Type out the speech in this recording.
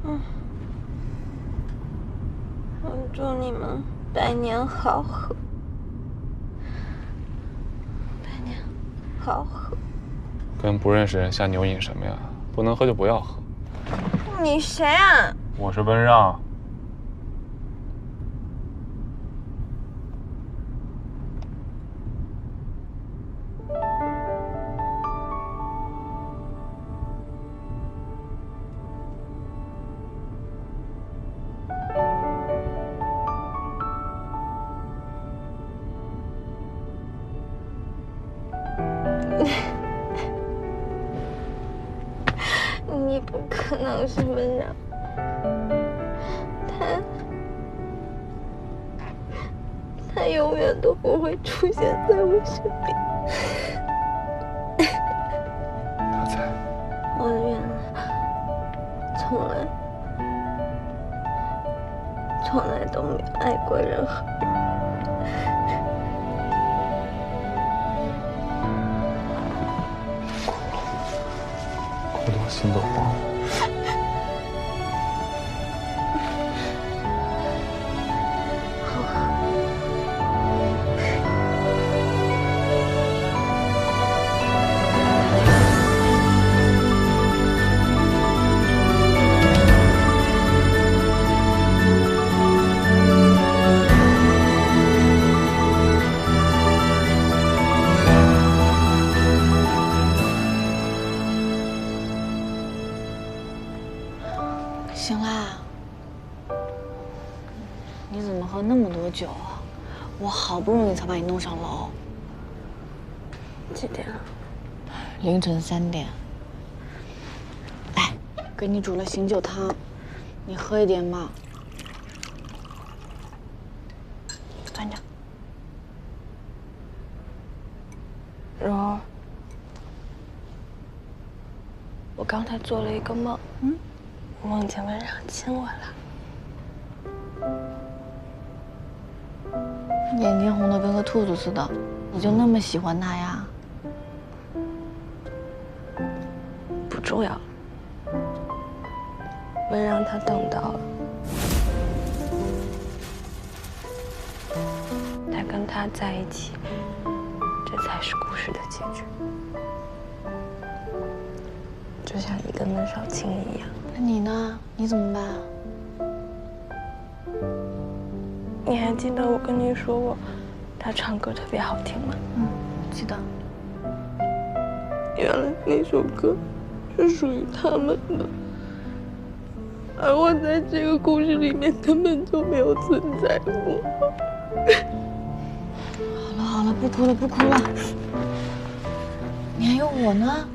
我祝你们百年好合，百年好合。跟不认识人下牛饮什么呀？不能喝就不要喝。你谁啊？我是温让。你不可能是温让，他永远都不会出现在我身边。他在。我的原来从来都没有爱过任何人。哭得我心都慌了。行啦，你怎么喝那么多酒啊？我好不容易才把你弄上楼。几点了？凌晨3点。来，给你煮了醒酒汤，你喝一点嘛。端着。蓉儿，我刚才做了一个梦。我梦见温让亲我了。眼睛红的跟个兔子似的，你就那么喜欢他呀？不重要，温让他等到了，他跟他在一起，这才是故事的结局。就像你跟温少卿一样。那你呢？你怎么办？你还记得我跟你说过，他唱歌特别好听吗？记得。原来那首歌是属于他们的，而我在这个故事里面根本就没有存在过。好了好了，不哭了不哭了。你还有我呢。